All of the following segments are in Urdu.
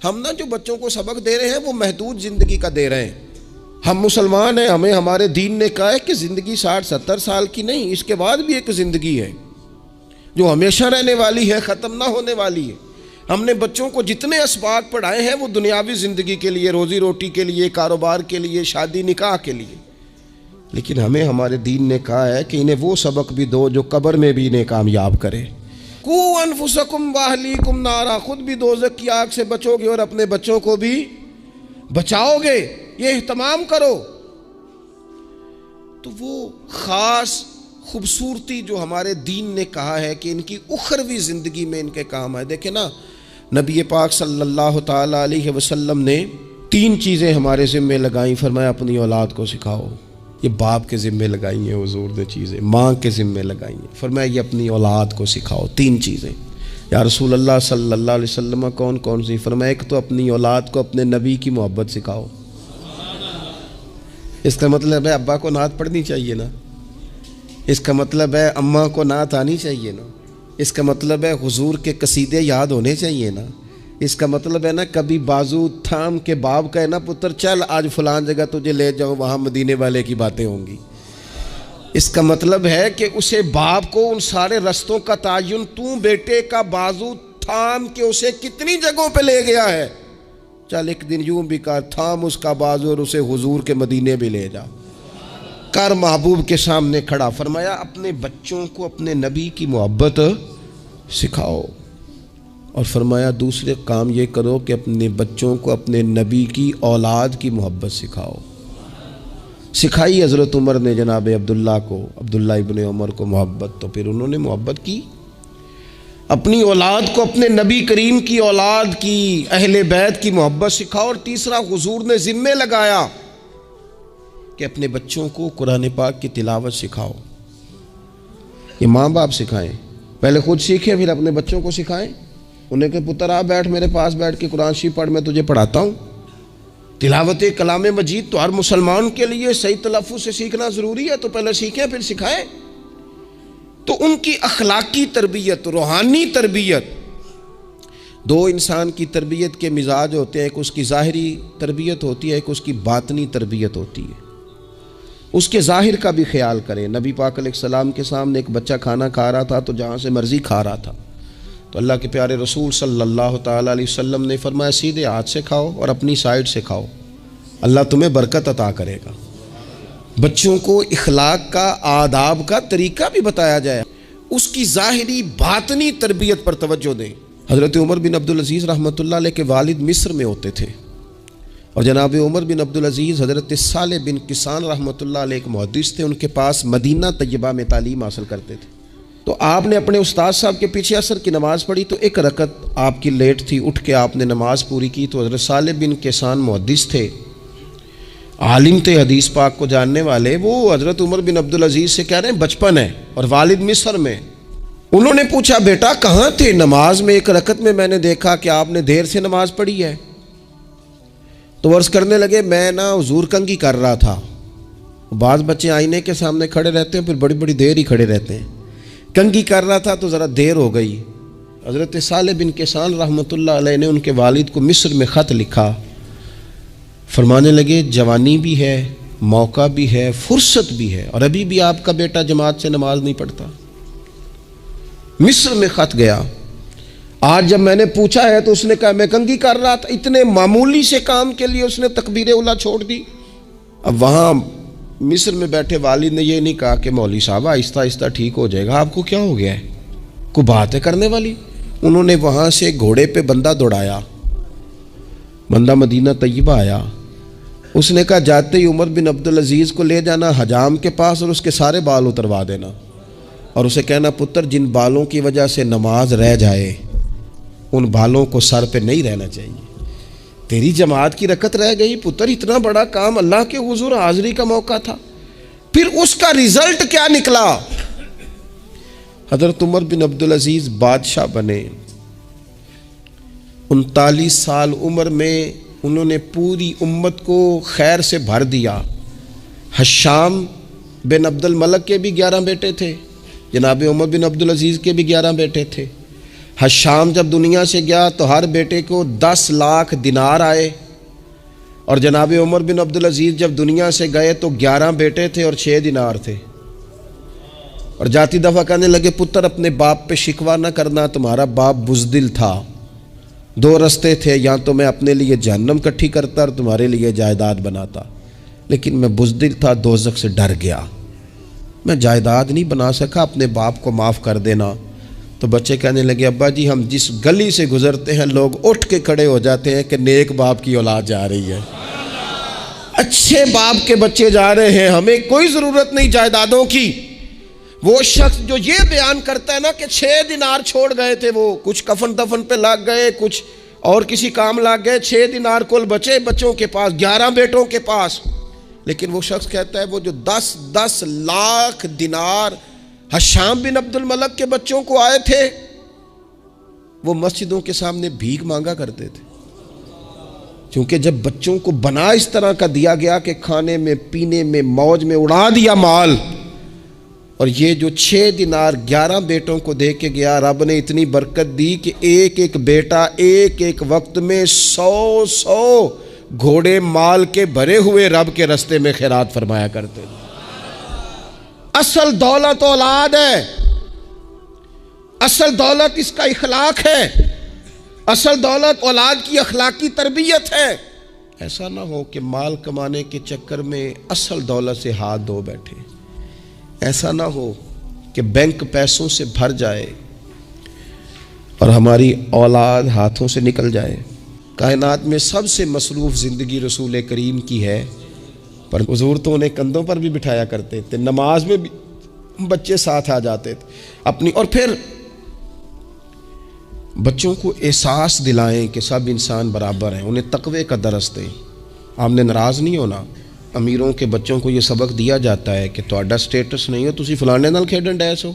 ہم نا جو بچوں کو سبق دے رہے ہیں وہ محدود زندگی کا دے رہے ہیں۔ ہم مسلمان ہیں، ہمیں ہمارے دین نے کہا ہے کہ زندگی 60-70 سال کی نہیں، اس کے بعد بھی ایک زندگی ہے جو ہمیشہ رہنے والی ہے، ختم نہ ہونے والی ہے۔ ہم نے بچوں کو جتنے اسباق پڑھائے ہیں وہ دنیاوی زندگی کے لیے، روزی روٹی کے لیے، کاروبار کے لیے، شادی نکاح کے لیے، لیکن ہمیں ہمارے دین نے کہا ہے کہ انہیں وہ سبق بھی دو جو قبر میں بھی انہیں کامیاب کرے۔ قُوْ أَنفُسَكُمْ وَأَهْلِيكُمْ نَارًا، خود بھی دوزخ کی آگ سے بچو گے اور اپنے بچوں کو بھی بچاؤ گے، یہ اہتمام کرو۔ تو وہ خاص خوبصورتی جو ہمارے دین نے کہا ہے کہ ان کی اخروی زندگی میں ان کے کام آئے۔ دیکھیں نا، نبی پاک صلی اللہ تعالیٰ علیہ وسلم نے 3 چیزیں ہمارے ذمے لگائیں، فرمایا اپنی اولاد کو سکھاؤ۔ یہ باپ کے ذمے لگائی ہیں حضور نے چیزیں، ماں کے ذمے لگائی ہیں، فرمایا یہ اپنی اولاد کو سکھاؤ 3 چیزیں۔ یا رسول اللہ صلی اللہ علیہ وسلم کون کون سی؟ فرمایا ایک تو اپنی اولاد کو اپنے نبی کی محبت سکھاؤ۔ اس کا مطلب ہے ابا کو نعت پڑھنی چاہیے نا، اس کا مطلب ہے اماں کو نعت آنی چاہیے نا، اس کا مطلب ہے حضور کے قصیدے یاد ہونے چاہیے نا، اس کا مطلب ہے نا کبھی بازو تھام کے باپ کہے نا پتر چل آج فلان جگہ تجھے لے جاؤ، وہاں مدینے والے کی باتیں ہوں گی۔ اس کا مطلب ہے کہ اسے باپ کو ان سارے رستوں کا تعین تو بیٹے کا بازو تھام کے اسے کتنی جگہوں پہ لے گیا ہے، چل ایک دن یوں بھی کر، تھام اس کا بازو اور اسے حضور کے مدینے بھی لے جا، کر محبوب کے سامنے کھڑا۔ فرمایا اپنے بچوں کو اپنے نبی کی محبت سکھاؤ، اور فرمایا دوسرے کام یہ کرو کہ اپنے بچوں کو اپنے نبی کی اولاد کی محبت سکھاؤ۔ سکھائی حضرت عمر نے جناب عبداللہ کو، عبداللہ ابن عمر کو محبت، تو پھر انہوں نے محبت کی، اپنی اولاد کو اپنے نبی کریم کی اولاد کی، اہل بیت کی محبت سکھاؤ۔ اور تیسرا حضور نے ذمہ لگایا کہ اپنے بچوں کو قرآن پاک کی تلاوت سکھاؤ۔ یہ ماں باپ سکھائیں، پہلے خود سیکھیں پھر اپنے بچوں کو سکھائیں، انہیں کہ پتر آ بیٹھ میرے پاس بیٹھ کے قرآن شریف پڑھ، میں تجھے پڑھاتا ہوں۔ تلاوت کلام مجید تو ہر مسلمان کے لیے صحیح تلفظ سے سیکھنا ضروری ہے، تو پہلے سیکھیں پھر سکھائیں۔ تو ان کی اخلاقی تربیت، روحانی تربیت، 2 انسان کی تربیت کے مزاج ہوتے ہیں، ایک اس کی ظاہری تربیت ہوتی ہے، ایک اس کی باطنی تربیت ہوتی ہے۔ اس کے ظاہر کا بھی خیال کریں۔ نبی پاک علیہ السلام کے سامنے ایک بچہ کھانا کھا رہا تھا تو جہاں سے مرضی کھا رہا تھا، تو اللہ کے پیارے رسول صلی اللہ تعالیٰ علیہ وسلم نے فرمایا سیدھے ہاتھ سے کھاؤ اور اپنی سائیڈ سے کھاؤ، اللہ تمہیں برکت عطا کرے گا۔ بچوں کو اخلاق کا، آداب کا طریقہ بھی بتایا جائے، اس کی ظاہری باطنی تربیت پر توجہ دیں۔ حضرت عمر بن عبدالعزیز رحمۃ اللہ علیہ کے والد مصر میں ہوتے تھے، اور جناب عمر بن عبدالعزیز حضرت صالح بن کسان رحمۃ اللہ علیہ ایک محدث تھے، ان کے پاس مدینہ طیبہ میں تعلیم حاصل کرتے تھے۔ تو آپ نے اپنے استاد صاحب کے پیچھے عصر کی نماز پڑھی، تو 1 رکعت آپ کی لیٹ تھی، اٹھ کے آپ نے نماز پوری کی، تو حضرت صالح بن کسان محدث تھے، عالم تھے، حدیث پاک کو جاننے والے، وہ حضرت عمر بن عبدالعزیز سے کہہ رہے ہیں بچپن ہے اور والد مصر میں۔ انہوں نے پوچھا بیٹا کہاں تھے؟ نماز میں 1 رکعت میں نے دیکھا کہ آپ نے دیر سے نماز پڑھی ہے۔ تو عرض کرنے لگے میں نا حضور کنگھی کر رہا تھا۔ بعض بچے آئینے کے سامنے کھڑے رہتے ہیں، پھر بڑی بڑی دیر ہی کھڑے رہتے ہیں، کنگھی کر رہا تھا تو ذرا دیر ہو گئی۔ حضرت صالح بن کسان رحمۃ اللہ علیہ نے ان کے والد کو مصر میں خط لکھا، فرمانے لگے جوانی بھی ہے، موقع بھی ہے، فرصت بھی ہے، اور ابھی بھی آپ کا بیٹا جماعت سے نماز نہیں پڑھتا۔ مصر میں خط گیا، آج جب میں نے پوچھا ہے تو اس نے کہا میں کنگھی کر رہا تھا۔ اتنے معمولی سے کام کے لیے اس نے تکبیر اولیٰ چھوڑ دی۔ اب وہاں مصر میں بیٹھے والد نے یہ نہیں کہا کہ مولوی صاحب آہستہ آہستہ ٹھیک ہو جائے گا، آپ کو کیا ہو گیا ہے، کوئی بات ہے کرنے والی؟ انہوں نے وہاں سے گھوڑے پہ بندہ دوڑایا، بندہ مدینہ طیبہ آیا، اس نے کہا جاتے ہی عمر بن عبدالعزیز کو لے جانا حجام کے پاس اور اس کے سارے بال اتروا دینا، اور اسے کہنا پتر جن بالوں کی وجہ سے نماز رہ جائے ان بالوں کو سر پہ نہیں رہنا چاہیے، تیری جماعت کی رکعت رہ گئی پتر، اتنا بڑا کام، اللہ کے حضور حاضری کا موقع تھا۔ پھر اس کا ریزلٹ کیا نکلا؟ حضرت عمر بن عبدالعزیز بادشاہ بنے، 39 سال عمر میں انہوں نے پوری امت کو خیر سے بھر دیا۔ حشام بن عبد الملک کے بھی 11 بیٹے تھے، جناب عمر بن عبدالعزیز کے بھی 11 بیٹے تھے، حشام جب دنیا سے گیا تو ہر بیٹے کو 10 لاکھ دینار آئے، اور جناب عمر بن عبدالعزیز جب دنیا سے گئے تو 11 بیٹے تھے اور 6 دینار تھے، اور جاتی دفعہ کہنے لگے پتر اپنے باپ پہ شکوہ نہ کرنا، تمہارا باپ بزدل تھا، 2 رستے تھے، یا تو میں اپنے لیے جہنم کٹھی کرتا اور تمہارے لیے جائیداد بناتا، لیکن میں بزدل تھا، دوزخ سے ڈر گیا، میں جائیداد نہیں بنا سکا، اپنے باپ کو معاف کر دینا۔ تو بچے کہنے لگے ابا جی ہم جس گلی سے گزرتے ہیں لوگ اٹھ کے کھڑے ہو جاتے ہیں کہ نیک باپ کی اولاد جا رہی ہے، اچھے باپ کے بچے جا رہے ہیں، ہمیں کوئی ضرورت نہیں جائیدادوں کی۔ وہ شخص جو یہ بیان کرتا ہے نا کہ 6 دینار چھوڑ گئے تھے، وہ کچھ کفن دفن پہ لگ گئے، کچھ اور کسی کام لگ گئے، 6 دینار کل بچے بچوں کے پاس، 11 بیٹوں کے پاس، لیکن وہ شخص کہتا ہے وہ جو 10 لاکھ دینار حشام بن عبد الملک کے بچوں کو آئے تھے، وہ مسجدوں کے سامنے بھیک مانگا کرتے تھے، کیونکہ جب بچوں کو بنا اس طرح کا دیا گیا کہ کھانے میں پینے میں موج میں اڑا دیا مال، اور یہ جو 6 دینار 11 بیٹوں کو دے کے گیا، رب نے اتنی برکت دی کہ ایک ایک بیٹا ایک وقت میں 100 گھوڑے مال کے بھرے ہوئے رب کے رستے میں خیرات فرمایا کرتے تھے۔ اصل دولت اولاد ہے، اصل دولت اس کا اخلاق ہے، اصل دولت اولاد کی اخلاقی تربیت ہے۔ ایسا نہ ہو کہ مال کمانے کے چکر میں اصل دولت سے ہاتھ دھو بیٹھے، ایسا نہ ہو کہ بینک پیسوں سے بھر جائے اور ہماری اولاد ہاتھوں سے نکل جائے۔ کائنات میں سب سے مصروف زندگی رسول کریم کی ہے، پر حضور تو انہیں کندھوں پر بھی بٹھایا کرتے تھے، نماز میں بھی بچے ساتھ آ جاتے تھے اپنی، اور پھر بچوں کو احساس دلائیں کہ سب انسان برابر ہیں، انہیں تقوی کا درس دیں۔ آپ نے ناراض نہیں ہونا، امیروں کے بچوں کو یہ سبق دیا جاتا ہے کہ تہاڈا سٹیٹس نہیں ہو تسی فلانے نال کھیڈن ڈیس ہو۔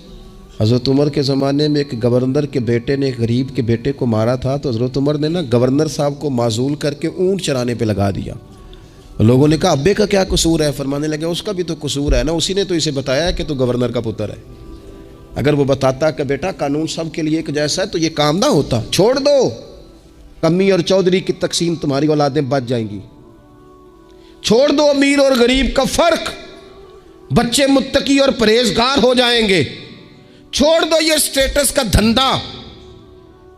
حضرت عمر کے زمانے میں ایک گورنر کے بیٹے نے ایک غریب کے بیٹے کو مارا تھا، تو حضرت عمر نے گورنر صاحب کو معزول کر کے اونٹ چرانے پہ لگا دیا۔ لوگوں نے کہا ابے کا کیا قصور ہے؟ فرمانے لگے اس کا بھی تو قصور ہے نا، اسی نے تو اسے بتایا کہ تو گورنر کا پتر ہے، اگر وہ بتاتا کہ بیٹا قانون سب کے لیے ایک جیسا ہے تو یہ کام نہ ہوتا۔ چھوڑ دو، کمی اور چودھری کی تقسیم، تمہاری اولادیں بچ جائیں گی۔ چھوڑ دو امیر اور غریب کا فرق، بچے متقی اور پرہیزگار ہو جائیں گے۔ چھوڑ دو یہ سٹیٹس کا دھندا،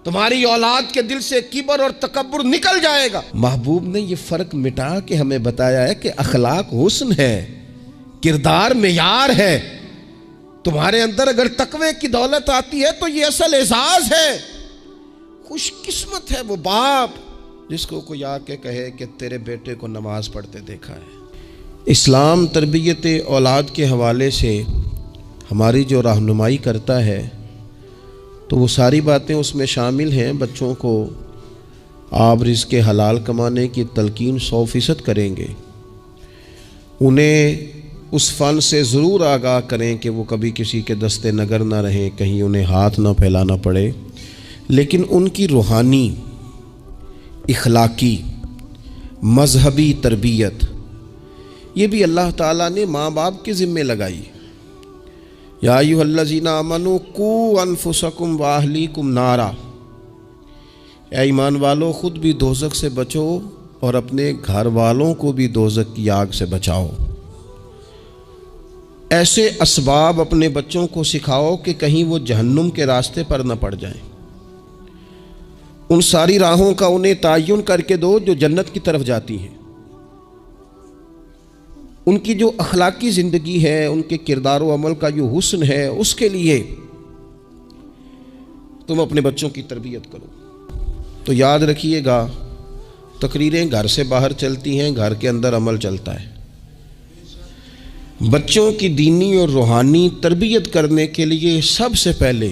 تمہاری اولاد کے دل سے کبر اور تکبر نکل جائے گا۔ محبوب نے یہ فرق مٹا کے ہمیں بتایا ہے کہ اخلاق حسن ہے، کردار معیار ہے۔ تمہارے اندر اگر تقوی کی دولت آتی ہے تو یہ اصل اعزاز ہے۔ خوش قسمت ہے وہ باپ جس کو کوئی آ کے کہے کہ تیرے بیٹے کو نماز پڑھتے دیکھا ہے۔ اسلام تربیت اولاد کے حوالے سے ہماری جو رہنمائی کرتا ہے تو وہ ساری باتیں اس میں شامل ہیں۔ بچوں کو آپ رزق حلال کمانے کی تلقین 100% کریں گے، انہیں اس فن سے ضرور آگاہ کریں کہ وہ کبھی کسی کے دستے نگر نہ رہیں، کہیں انہیں ہاتھ نہ پھیلانا پڑے، لیکن ان کی روحانی، اخلاقی، مذہبی تربیت یہ بھی اللہ تعالیٰ نے ماں باپ کے ذمے لگائی۔ یا ایھا الذین آمنوا قوا انفسکم واہلیکم نارا، اے ایمان والو خود بھی دوزخ سے بچو اور اپنے گھر والوں کو بھی دوزخ کی آگ سے بچاؤ۔ ایسے اسباب اپنے بچوں کو سکھاؤ کہ کہیں وہ جہنم کے راستے پر نہ پڑ جائیں۔ ان ساری راہوں کا انہیں تعین کر کے دو جو جنت کی طرف جاتی ہیں۔ ان کی جو اخلاقی زندگی ہے، ان کے کردار و عمل کا جو حسن ہے، اس کے لیے تم اپنے بچوں کی تربیت کرو۔ تو یاد رکھیے گا، تقریریں گھر سے باہر چلتی ہیں، گھر کے اندر عمل چلتا ہے۔ بچوں کی دینی اور روحانی تربیت کرنے کے لیے سب سے پہلے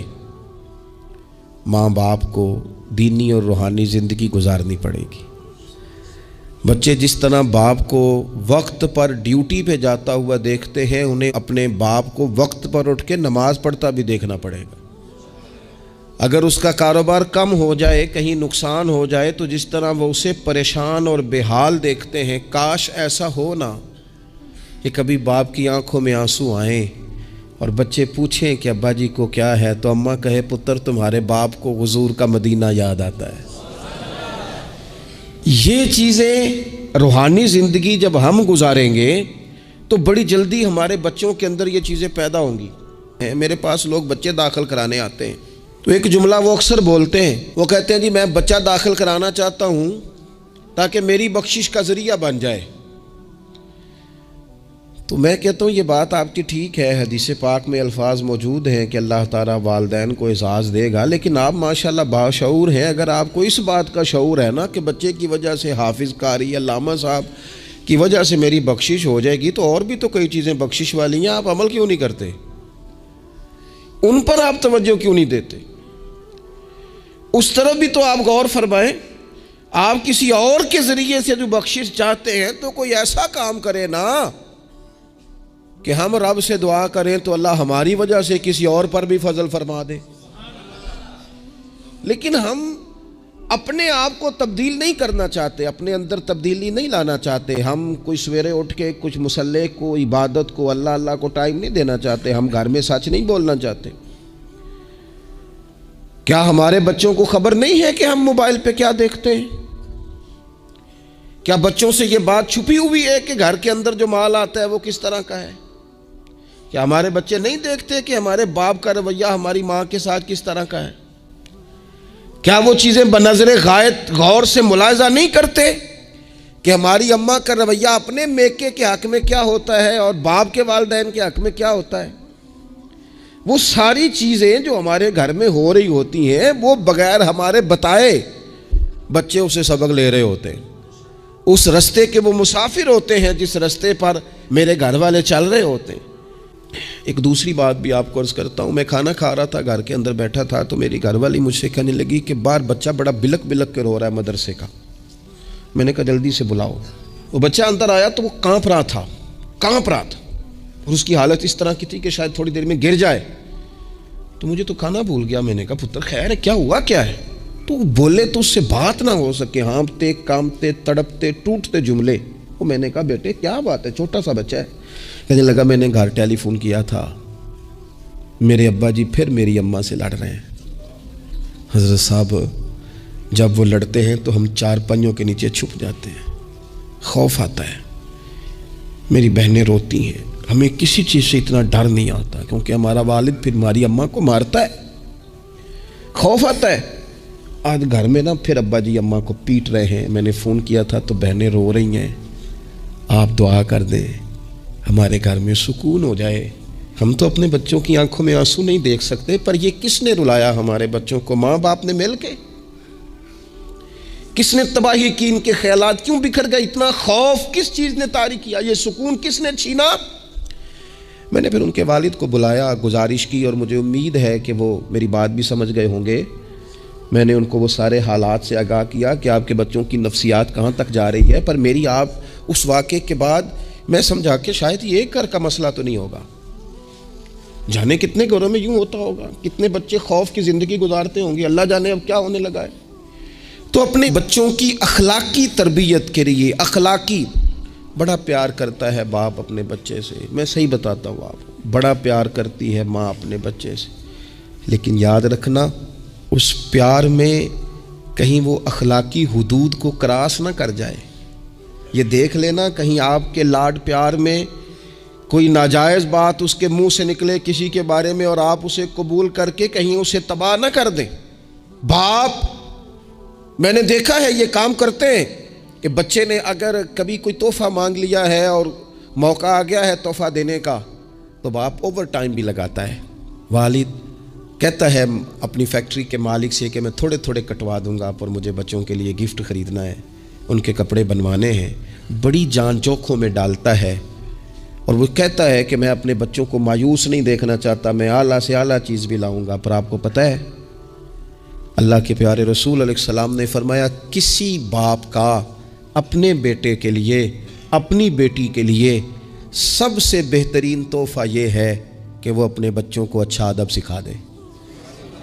ماں باپ کو دینی اور روحانی زندگی گزارنی پڑے گی۔ بچے جس طرح باپ کو وقت پر ڈیوٹی پہ جاتا ہوا دیکھتے ہیں، انہیں اپنے باپ کو وقت پر اٹھ کے نماز پڑھتا بھی دیکھنا پڑے گا۔ اگر اس کا کاروبار کم ہو جائے، کہیں نقصان ہو جائے، تو جس طرح وہ اسے پریشان اور بے حال دیکھتے ہیں، کاش ایسا ہو نا کہ کبھی باپ کی آنکھوں میں آنسو آئیں اور بچے پوچھیں کہ ابا جی کو کیا ہے تو اماں کہے پتر تمہارے باپ کو حضور کا مدینہ یاد آتا ہے۔ یہ چیزیں روحانی زندگی جب ہم گزاریں گے تو بڑی جلدی ہمارے بچوں کے اندر یہ چیزیں پیدا ہوں گی۔ میرے پاس لوگ بچے داخل کرانے آتے ہیں تو ایک جملہ وہ اکثر بولتے ہیں، وہ کہتے ہیں جی میں بچہ داخل کرانا چاہتا ہوں تاکہ میری بخشش کا ذریعہ بن جائے۔ تو میں کہتا ہوں یہ بات آپ کی ٹھیک ہے، حدیث پاک میں الفاظ موجود ہیں کہ اللہ تعالیٰ والدین کو اعزاز دے گا، لیکن آپ ماشاءاللہ باشعور ہیں۔ اگر آپ کو اس بات کا شعور ہے نا کہ بچے کی وجہ سے حافظ قاری علامہ صاحب کی وجہ سے میری بخشش ہو جائے گی، تو اور بھی تو کئی چیزیں بخشش والی ہیں، آپ عمل کیوں نہیں کرتے؟ ان پر آپ توجہ کیوں نہیں دیتے؟ اس طرف بھی تو آپ غور فرمائیں۔ آپ کسی اور کے ذریعے سے جو بخشش چاہتے ہیں تو کوئی ایسا کام کرے نا کہ ہم رب سے دعا کریں تو اللہ ہماری وجہ سے کسی اور پر بھی فضل فرما دے۔ لیکن ہم اپنے آپ کو تبدیل نہیں کرنا چاہتے، اپنے اندر تبدیلی نہیں لانا چاہتے۔ ہم کوئی سویرے اٹھ کے کچھ مصلح کو، عبادت کو، اللہ کو ٹائم نہیں دینا چاہتے۔ ہم گھر میں سچ نہیں بولنا چاہتے۔ کیا ہمارے بچوں کو خبر نہیں ہے کہ ہم موبائل پہ کیا دیکھتے ہیں؟ کیا بچوں سے یہ بات چھپی ہوئی ہے کہ گھر کے اندر جو مال آتا ہے وہ کس طرح کا ہے؟ کیا ہمارے بچے نہیں دیکھتے کہ ہمارے باپ کا رویہ ہماری ماں کے ساتھ کس طرح کا ہے؟ کیا وہ چیزیں بنظر غائب غور سے ملاحظہ نہیں کرتے کہ ہماری اماں کا رویہ اپنے میکے کے حق میں کیا ہوتا ہے اور باپ کے والدین کے حق میں کیا ہوتا ہے؟ وہ ساری چیزیں جو ہمارے گھر میں ہو رہی ہوتی ہیں وہ بغیر ہمارے بتائے بچے اسے سبق لے رہے ہوتے ہیں۔ اس رستے کے وہ مسافر ہوتے ہیں جس رستے پر میرے گھر والے چل رہے ہوتے ہیں۔ ایک دوسری بات بھی آپ کو عرض کرتا ہوں، میں کھانا کھا رہا تھا، گھر کے اندر بیٹھا تھا، تو میری گھر والی مجھ سے کہنے لگی کہ باہر بچہ بڑا بلک بلک کے رو رہا ہے مدرسے کا۔ میں نے کہا جلدی سے بلاؤ۔ وہ بچہ اندر آیا تو وہ کانپ رہا تھا اور اس کی حالت اس طرح کی تھی کہ شاید تھوڑی دیر میں گر جائے۔ تو مجھے تو کھانا بھول گیا، میں نے کہا پتر خیر ہے، کیا ہوا کیا ہے؟ تو بولے تو اس سے بات نہ ہو سکے، ہانپتے کامتے تڑپتے ٹوٹتے جملے۔ وہ میں نے کہا بیٹے کیا بات ہے، چھوٹا سا بچہ ہے۔ کہنے لگا میں نے گھر ٹیلی فون کیا تھا، میرے ابا جی پھر میری اماں سے لڑ رہے ہیں۔ حضرت صاحب جب وہ لڑتے ہیں تو ہم چار پنجوں کے نیچے چھپ جاتے ہیں، خوف آتا ہے، میری بہنیں روتی ہیں، ہمیں کسی چیز سے اتنا ڈر نہیں آتا کیونکہ ہمارا والد پھر ہماری اماں کو مارتا ہے، خوف آتا ہے۔ آج گھر میں نا پھر ابا جی اماں کو پیٹ رہے ہیں، میں نے فون کیا تھا تو بہنیں رو رہی ہیں، آپ دعا کر دیں ہمارے گھر میں سکون ہو جائے۔ ہم تو اپنے بچوں کی آنکھوں میں آنسو نہیں دیکھ سکتے، پر یہ کس نے رلایا ہمارے بچوں کو؟ ماں باپ نے مل کے؟ کس نے تباہی کی؟ ان کے خیالات کیوں بکھر گئے؟ اتنا خوف کس چیز نے طاری کیا؟ یہ سکون کس نے چھینا؟ میں نے پھر ان کے والد کو بلایا، گزارش کی، اور مجھے امید ہے کہ وہ میری بات بھی سمجھ گئے ہوں گے۔ میں نے ان کو وہ سارے حالات سے آگاہ کیا کہ آپ کے بچوں کی نفسیات کہاں تک جا رہی ہے، پر میری آپ اس واقعے کے بعد میں سمجھا کہ شاید یہ ایک گھر کا مسئلہ تو نہیں ہوگا، جانے کتنے گھروں میں یوں ہوتا ہوگا، کتنے بچے خوف کی زندگی گزارتے ہوں گے، اللہ جانے اب کیا ہونے لگا ہے۔ تو اپنے بچوں کی اخلاقی تربیت کے لیے اخلاقی بڑا پیار کرتا ہے باپ اپنے بچے سے، میں صحیح بتاتا ہوں آپ کو، بڑا پیار کرتی ہے ماں اپنے بچے سے، لیکن یاد رکھنا اس پیار میں کہیں وہ اخلاقی حدود کو کراس نہ کر جائے۔ یہ دیکھ لینا کہیں آپ کے لاڈ پیار میں کوئی ناجائز بات اس کے منہ سے نکلے کسی کے بارے میں اور آپ اسے قبول کر کے کہیں اسے تباہ نہ کر دیں۔ باپ میں نے دیکھا ہے یہ کام کرتے ہیں کہ بچے نے اگر کبھی کوئی تحفہ مانگ لیا ہے اور موقع آ گیا ہے تحفہ دینے کا تو باپ اوور ٹائم بھی لگاتا ہے۔ والد کہتا ہے اپنی فیکٹری کے مالک سے کہ میں تھوڑے تھوڑے کٹوا دوں گا، پر مجھے بچوں کے لیے گفٹ خریدنا ہے، ان کے کپڑے بنوانے ہیں، بڑی جان جوکھوں میں ڈالتا ہے، اور وہ کہتا ہے کہ میں اپنے بچوں کو مایوس نہیں دیکھنا چاہتا، میں اعلیٰ سے اعلیٰ چیز بھی لاؤں گا۔ پر آپ کو پتہ ہے اللہ کے پیارے رسول علیہ السلام نے فرمایا کسی باپ کا اپنے بیٹے کے لیے، اپنی بیٹی کے لیے سب سے بہترین تحفہ یہ ہے کہ وہ اپنے بچوں کو اچھا ادب سکھا دے۔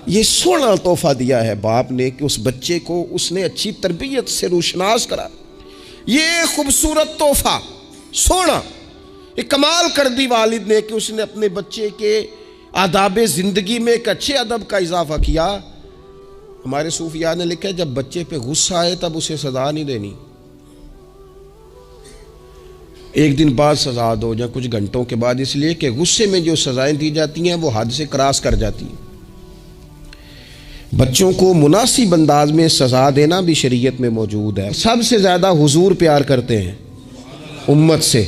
یہ سونا تحفہ دیا ہے باپ نے کہ اس بچے کو اس نے اچھی تربیت سے روشناس کرا۔ یہ خوبصورت تحفہ سونا ایک کمال کر دی والد نے کہ اس نے اپنے بچے کے آداب زندگی میں ایک اچھے ادب کا اضافہ کیا۔ ہمارے صوفیاء نے لکھا ہے جب بچے پہ غصہ آئے تب اسے سزا نہیں دینی، ایک دن بعد سزا دو یا کچھ گھنٹوں کے بعد، اس لیے کہ غصے میں جو سزائیں دی جاتی ہیں وہ حد سے کراس کر جاتی ہیں۔ بچوں کو مناسب انداز میں سزا دینا بھی شریعت میں موجود ہے۔ سب سے زیادہ حضور پیار کرتے ہیں امت سے،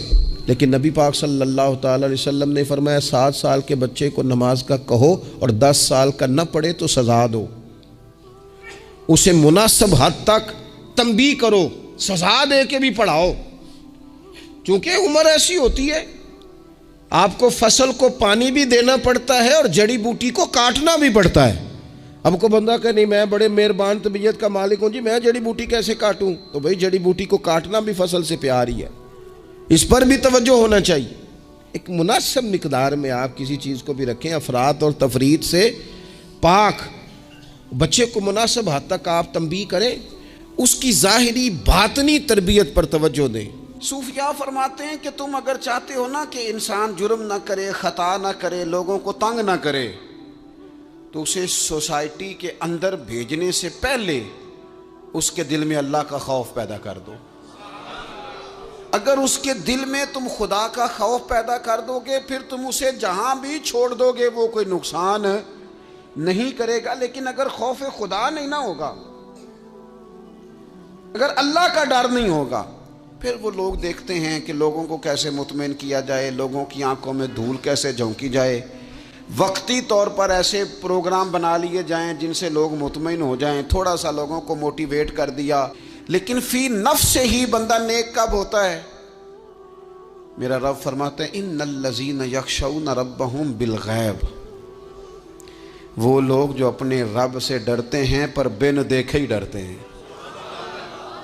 لیکن نبی پاک صلی اللہ تعالی علیہ وسلم نے فرمایا 7 سال کے بچے کو نماز کا کہو اور 10 سال کا نہ پڑھے تو سزا دو، اسے مناسب حد تک تنبیہ کرو، سزا دے کے بھی پڑھاؤ، چونکہ عمر ایسی ہوتی ہے آپ کو فصل کو پانی بھی دینا پڑتا ہے اور جڑی بوٹی کو کاٹنا بھی پڑتا ہے۔ اب کو بندہ کہ نہیں میں بڑے مہربان طبیعت کا مالک ہوں جی میں جڑی بوٹی کیسے کاٹوں، تو بھئی جڑی بوٹی کو کاٹنا بھی فصل سے پیار ہی ہے، اس پر بھی توجہ ہونا چاہیے۔ ایک مناسب مقدار میں آپ کسی چیز کو بھی رکھیں، افراط اور تفریط سے پاک، بچے کو مناسب حد تک آپ تنبیہ کریں، اس کی ظاہری باطنی تربیت پر توجہ دیں۔ صوفیاء فرماتے ہیں کہ تم اگر چاہتے ہو نا کہ انسان جرم نہ کرے، خطا نہ کرے، لوگوں کو تنگ نہ کرے، تو اسے سوسائٹی کے اندر بھیجنے سے پہلے اس کے دل میں اللہ کا خوف پیدا کر دو۔ اگر اس کے دل میں تم خدا کا خوف پیدا کر دو گے پھر تم اسے جہاں بھی چھوڑ دو گے وہ کوئی نقصان نہیں کرے گا، لیکن اگر خوف خدا نہیں نہ ہوگا، اگر اللہ کا ڈر نہیں ہوگا، پھر وہ لوگ دیکھتے ہیں کہ لوگوں کو کیسے مطمئن کیا جائے، لوگوں کی آنکھوں میں دھول کیسے جھونکی جائے، وقتی طور پر ایسے پروگرام بنا لیے جائیں جن سے لوگ مطمئن ہو جائیں، تھوڑا سا لوگوں کو موٹیویٹ کر دیا، لیکن فی نفس سے ہی بندہ نیک کب ہوتا ہے؟ میرا رب فرماتے ہیں ان الذین یخشون ربہم بالغیب، وہ لوگ جو اپنے رب سے ڈرتے ہیں پر بن دیکھے ہی ڈرتے ہیں۔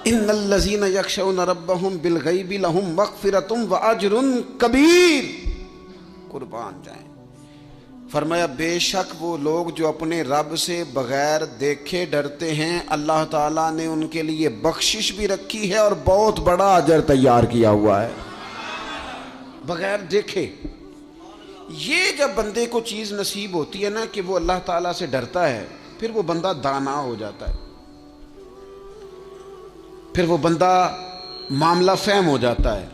ان الذین یخشون ربہم بالغیب لہم مغفرۃ واجر کبیر، قربان جائیں۔ فرمایا بے شک وہ لوگ جو اپنے رب سے بغیر دیکھے ڈرتے ہیں اللہ تعالیٰ نے ان کے لیے بخشش بھی رکھی ہے اور بہت بڑا اجر تیار کیا ہوا ہے، بغیر دیکھے۔ یہ جب بندے کو چیز نصیب ہوتی ہے نا کہ وہ اللہ تعالیٰ سے ڈرتا ہے، پھر وہ بندہ دانا ہو جاتا ہے، پھر وہ بندہ معاملہ فہم ہو جاتا ہے،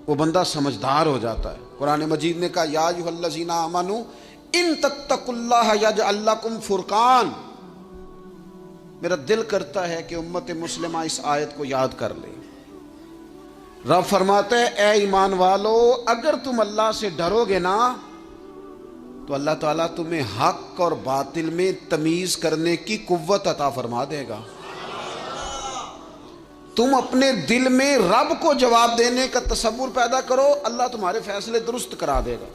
وہ بندہ سمجھدار ہو جاتا ہے۔ قرآن مجید نے کہا یا ایھا الذین آمنوا ان تتقوا اللہ یجعل لکم فرقان۔ میرا دل کرتا ہے کہ امت مسلمہ اس آیت کو یاد کر لے۔ رب فرماتے ہیں اے ایمان والو اگر تم اللہ سے ڈرو گے نا تو اللہ تعالیٰ تمہیں حق اور باطل میں تمیز کرنے کی قوت عطا فرما دے گا۔ تم اپنے دل میں رب کو جواب دینے کا تصور پیدا کرو، اللہ تمہارے فیصلے درست کرا دے گا۔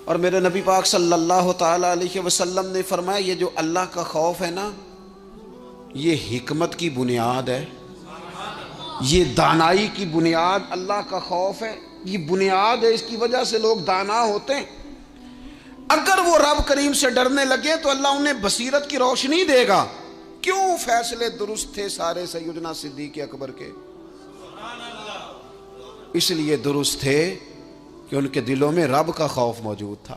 اور میرے نبی پاک صلی اللہ تعالی علیہ وسلم نے فرمایا یہ جو اللہ کا خوف ہے نا یہ حکمت کی بنیاد ہے، یہ دانائی کی بنیاد اللہ کا خوف ہے، یہ بنیاد ہے، اس کی وجہ سے لوگ دانا ہوتے ہیں۔ اگر وہ رب کریم سے ڈرنے لگے تو اللہ انہیں بصیرت کی روشنی دے گا۔ کیوں فیصلے درست تھے سارے سیدنا صدیق اکبر کے؟ اس لیے درست تھے کہ ان کے دلوں میں رب کا خوف موجود تھا۔